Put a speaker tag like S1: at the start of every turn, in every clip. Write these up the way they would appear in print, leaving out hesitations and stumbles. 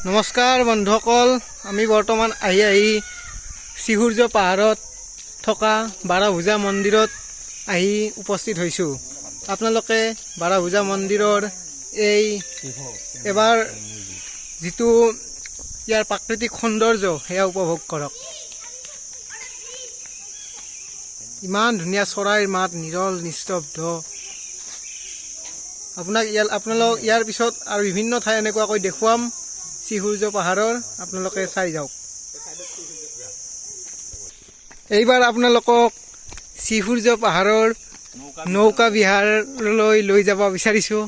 S1: নমস্কাৰ বন্ধুসকল, আমি বৰ্তমান আহি শ্ৰীসূৰ্য পাহাৰত থকা বাৰভুজা মন্দিৰত আহি উপস্থিত হৈছোঁ। আপোনালোকে বাৰভুজা মন্দিৰৰ এই এবাৰ যিটো ইয়াৰ প্ৰাকৃতিক সৌন্দৰ্য সেয়া উপভোগ কৰক। ইমান ধুনীয়া চৰাইৰ মাত, নিৰল নিস্তব্ধ। আপোনালোক ইয়াৰ পিছত আৰু বিভিন্ন ঠাই এনেকুৱাকৈ দেখুৱাম শ্ৰীসূৰ্য পাহাৰৰ, আপোনালোকে চাই যাওক। এইবাৰ আপোনালোকক শ্ৰীসূৰ্য পাহাৰৰ নৌকা বিহাৰলৈ লৈ যাব বিচাৰিছোঁ।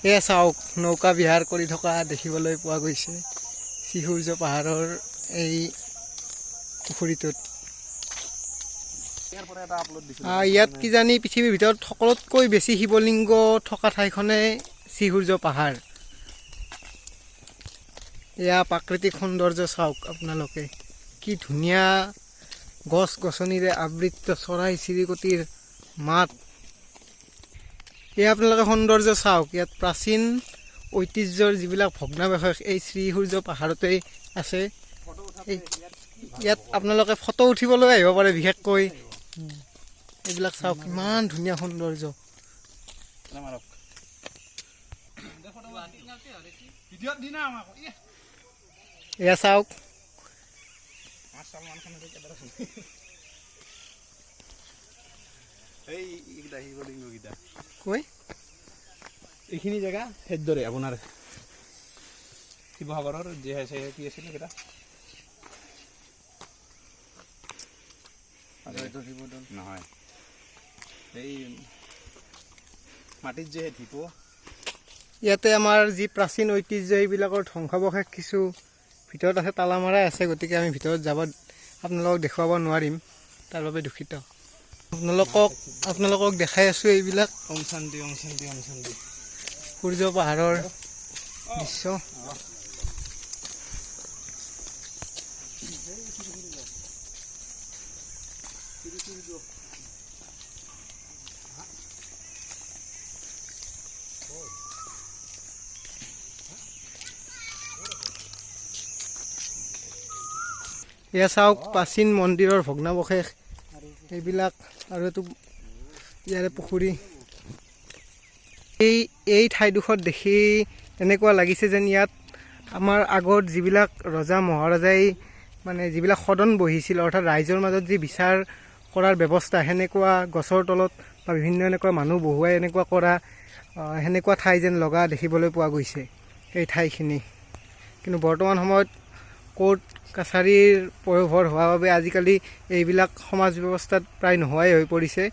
S1: এয়া চাওক, নৌকা বিহাৰ কৰি থকা দেখিবলৈ পোৱা গৈছে শ্ৰীসূৰ্য পাহাৰৰ এই পুখুৰীটোত। ইয়াত কিজানি পৃথিৱীৰ ভিতৰত সকলোতকৈ বেছি শিৱলিংগ থকা ঠাইখনে শ্ৰীসূৰ্য পাহাৰ। এয়া প্ৰাকৃতিক সৌন্দৰ্য চাওক আপোনালোকে, কি ধুনীয়া গছ গছনিৰে আবৃত, চৰাই চিৰিকটিৰ মাত। এয়া আপোনালোকে সৌন্দৰ্য চাওক। ইয়াত প্ৰাচীন ঐতিহ্যৰ যিবিলাক ভগ্নাৱশেষ এই শ্ৰীসূৰ্য পাহাৰতেই আছে। ইয়াত আপোনালোকে ফটো উঠিবলৈ আহিব পাৰে। বিশেষকৈ এইবিলাক চাওক, ইমান ধুনীয়া সৌন্দৰ্য। এয়া চাওক,
S2: এইখিনি জেগা সেইদৰে আপোনাৰ শিৱসাগৰৰ যি আছে কি আছিলে কেইটা নহয়, এই মাটিত যে ঢিপ,
S1: ইয়াতে আমাৰ যি প্ৰাচীন ঐতিহ্য এইবিলাকৰ ধ্বংসাৱশেষ কিছু ভিতৰত আছে, তালা মাৰাই আছে। গতিকে আমি ভিতৰত যাব আপোনালোকক দেখুৱাব নোৱাৰিম, তাৰ বাবে দুখিত। আপোনালোকক দেখাই আছোঁ এইবিলাক সূৰ্য পাহাৰৰ দৃশ্য। এয়া চাওক, প্ৰাচীন মন্দিৰৰ ভগ্নাৱশেষ এইবিলাক, আৰু এইটো ইয়াৰে পুখুৰী। এই ঠাইডোখৰত দেখি এনেকুৱা লাগিছে যেন ইয়াত আমাৰ আগত যিবিলাক ৰজা মহাৰজাই মানে যিবিলাক সদন বহিছিল, অৰ্থাৎ ৰাইজৰ মাজত যি বিচাৰ কৰাৰ ব্যৱস্থা, সেনেকুৱা গছৰ তলত বা বিভিন্ন এনেকুৱা মানুহ বহুৱাই এনেকুৱা কৰা সেনেকুৱা ঠাই যেন লগা দেখিবলৈ পোৱা গৈছে এই ঠাইখিনি। কিন্তু বৰ্তমান সময়ত কোৰ্ট কাছাৰীৰ পয়োভৰ হোৱাৰ বাবে আজিকালি এইবিলাক সমাজ ব্যৱস্থাত প্ৰায় নোহোৱাই হৈ পৰিছে।